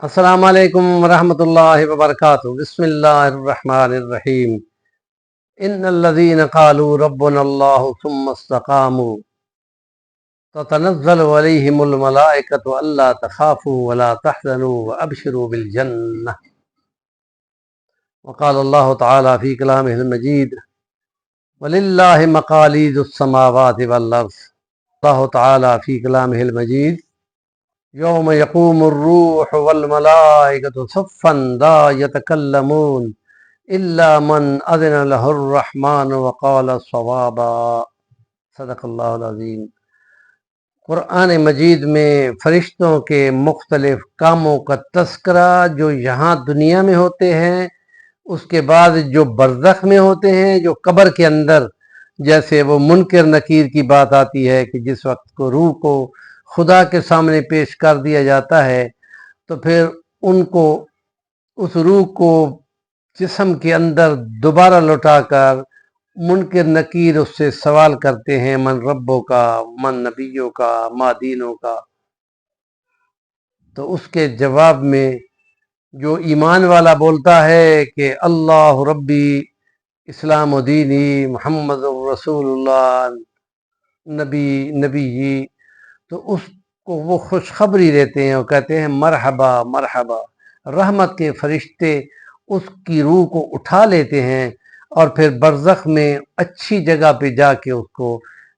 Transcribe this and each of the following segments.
السلام علیکم ورحمۃ اللہ وبرکاتہ۔ بسم اللہ الرحمن الرحیم۔ ان الذین قالوا ربنا اللہ ثم استقاموا تتنزل علیہم الملائکۃ الا تخافوا ولا تحزنوا وابشروا بالجنہ۔ وقال اللہ تعالی فی کلامہ المجید وللہ مقالید السماوات والارض۔ اللہ تعالی فی کلامہ المجید یوم یقوم الروح والملائکۃ صفا لا یتکلمون الا من اذن له الرحمن وقال صوابا۔ صدق اللہ العظیم۔ قرآن مجید میں فرشتوں کے مختلف کاموں کا تذکرہ جو یہاں دنیا میں ہوتے ہیں، اس کے بعد جو برزخ میں ہوتے ہیں، جو قبر کے اندر، جیسے وہ منکر نکیر کی بات آتی ہے کہ جس وقت کو روح کو خدا کے سامنے پیش کر دیا جاتا ہے تو پھر ان کو اس روح کو جسم کے اندر دوبارہ لوٹا کر منکر نکیر اس سے سوال کرتے ہیں، من ربوں کا، من نبیوں کا، ما دینوں کا۔ تو اس کے جواب میں جو ایمان والا بولتا ہے کہ اللہ ربی اسلام و دینی محمد رسول اللہ نبی جی، تو اس کو وہ خوشخبری دیتے ہیں اور کہتے ہیں مرحبا مرحبا۔ رحمت کے فرشتے اس کی روح کو اٹھا لیتے ہیں اور پھر برزخ میں اچھی جگہ پہ جا کے اس کو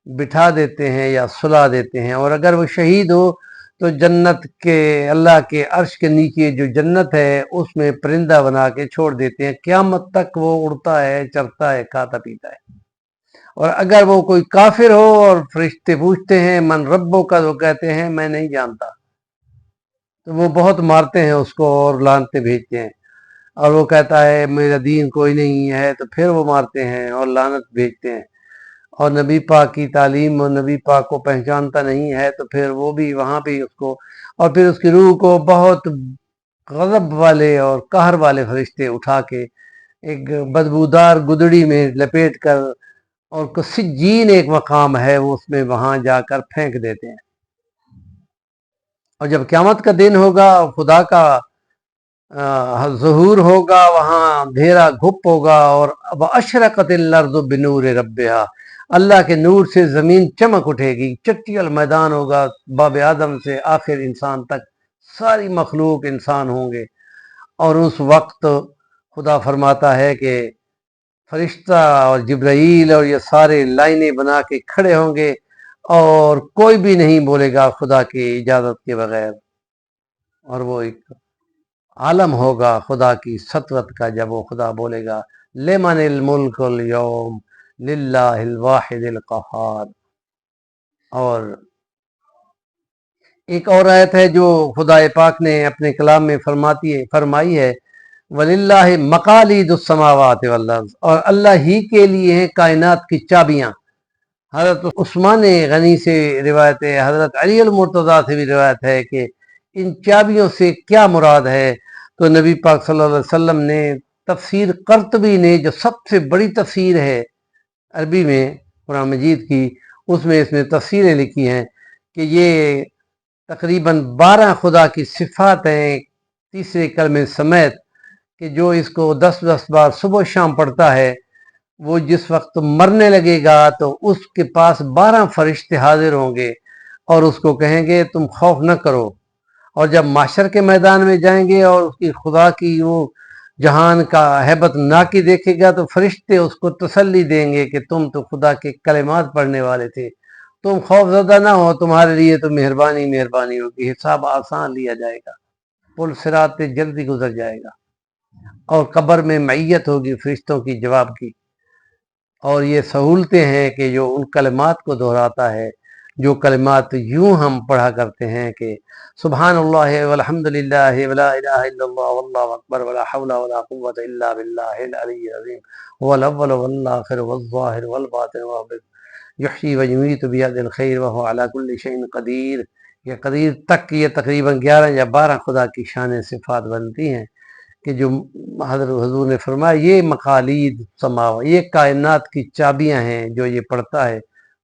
بٹھا دیتے ہیں یا سلا دیتے ہیں، اور اگر وہ شہید ہو تو جنت کے اللہ کے عرش کے نیچے جو جنت ہے اس میں پرندہ بنا کے چھوڑ دیتے ہیں، قیامت تک وہ اڑتا ہے، چرتا ہے، کھاتا پیتا ہے۔ اور اگر وہ کوئی کافر ہو اور فرشتے پوچھتے ہیں من ربوں کا، تو کہتے ہیں میں نہیں جانتا، تو وہ بہت مارتے ہیں اس کو اور لعنتیں بھیجتے ہیں، اور وہ کہتا ہے میرا دین کوئی نہیں ہے، تو پھر وہ مارتے ہیں اور لعنت بھیجتے ہیں، اور نبی پاک کی تعلیم اور نبی پاک کو پہچانتا نہیں ہے تو پھر وہ بھی وہاں پہ اس کو، اور پھر اس کی روح کو بہت غضب والے اور قہر والے فرشتے اٹھا کے ایک بدبودار گدڑی میں لپیٹ کر، اور سجین ایک مقام ہے وہ اس میں وہاں جا کر پھینک دیتے ہیں۔ اور جب قیامت کا دن ہوگا، خدا کا ظہور ہوگا، وہاں اندھیرا گھپ ہوگا، اور اشرقت الارض بنور ربہا، اللہ کے نور سے زمین چمک اٹھے گی، چٹیل میدان ہوگا، باب آدم سے آخر انسان تک ساری مخلوق انسان ہوں گے، اور اس وقت خدا فرماتا ہے کہ فرشتہ اور جبرائیل اور یہ سارے لائنیں بنا کے کھڑے ہوں گے اور کوئی بھی نہیں بولے گا خدا کی اجازت کے بغیر، اور وہ ایک عالم ہوگا خدا کی سطوت کا، جب وہ خدا بولے گا لمن الملک اليوم للہ الواحد القہار۔ اور ایک اور آیت ہے جو خدا پاک نے اپنے کلام میں فرمائی ہے وَلِلَّهِ مَقَالِيدُ السَّمَاوَاتِ وَالْأَرْضِ، اور اللہ ہی کے لیے ہیں کائنات کی چابیاں۔ حضرت عثمان غنی سے روایت ہے، حضرت علی المرتضیٰ سے بھی روایت ہے کہ ان چابیوں سے کیا مراد ہے، تو نبی پاک صلی اللہ علیہ وسلم نے تفسیر قرطبی نے جو سب سے بڑی تفسیر ہے عربی میں قرآن مجید کی، اس میں اس نے تفسیریں لکھی ہیں کہ یہ تقریباً 12 خدا کی صفات ہیں تیسرے کلمے سمیت، کہ جو اس کو 10 بار صبح و شام پڑھتا ہے، وہ جس وقت مرنے لگے گا تو اس کے پاس 12 فرشتے حاضر ہوں گے اور اس کو کہیں گے تم خوف نہ کرو، اور جب معاشر کے میدان میں جائیں گے اور اس کی خدا کی وہ جہان کا ہیبت ناکی دیکھے گا تو فرشتے اس کو تسلی دیں گے کہ تم تو خدا کے کلمات پڑھنے والے تھے، تم خوف زدہ نہ ہو، تمہارے لیے تو مہربانی ہوگی، حساب آسان لیا جائے گا، پل صراط پہ جلدی گزر جائے گا، اور قبر میں معیت ہوگی فرشتوں کی جواب کی۔ اور یہ سہولتیں ہیں کہ جو ان کلمات کو دہراتا ہے، جو کلمات یوں ہم پڑھا کرتے ہیں کہ سبحان اللہ والحمد للہ ولا الہ الا اللہ واللہ اکبر ولا حول ولا قوۃ الا باللہ العلی العظیم هو الاول والآخر والظاہر والباطن یحیی ویمیت بید الخیر وهو علی کل شیء قدیر۔ یہ قدیر تک یہ تقریباً 11 یا 12 خدا کی شان صفات بنتی ہیں کہ جو حضرت حضور نے فرمایا یہ مقالید سماوات، یہ کائنات کی چابیاں ہیں، جو یہ پڑھتا ہے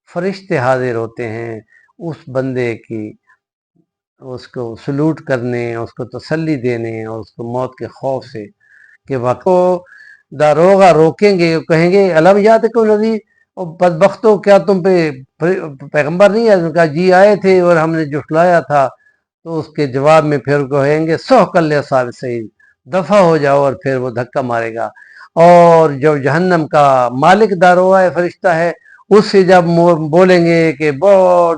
فرشتے حاضر ہوتے ہیں اس بندے کی اس کو سلوٹ کرنے، اس کو تسلی دینے اور اس کو موت کے خوف سے کہ وقت کو داروغہ روکیں گے، کہیں گے علم یاد کو نبی، اور بدبختو کیا تم پہ پیغمبر نہیں ہے؟ ان کا جی آئے تھے اور ہم نے جھٹلایا تھا. تو اس کے جواب میں پھر کہیں گے سحقل اصحاب السعیر، دفع ہو جاؤ، اور پھر وہ دھکا مارے گا. اور جو جہنم کا مالک داروغہ فرشتہ ہے اس سے جب بولیں گے کہ بہت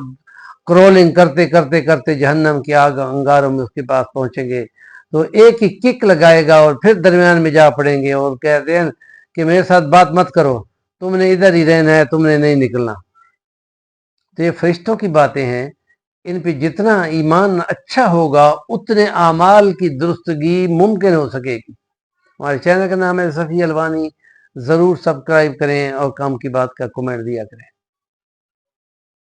کرولنگ کرتے کرتے کرتے جہنم کی آگ انگاروں میں اس کے پاس پہنچیں گے تو ایک ہی کک لگائے گا اور پھر درمیان میں جا پڑیں گے اور کہتے ہیں کہ میرے ساتھ بات مت کرو، تم نے ادھر ہی رہنا ہے، تم نے نہیں نکلنا. تو یہ فرشتوں کی باتیں ہیں، ان پہ جتنا ایمان اچھا ہوگا اتنے اعمال کی درستگی ممکن ہو سکے گی. ہمارے چینل کا نام ہے صفی الوانی، ضرور سبسکرائب کریں اور کام کی بات کا کمنٹ دیا کریں.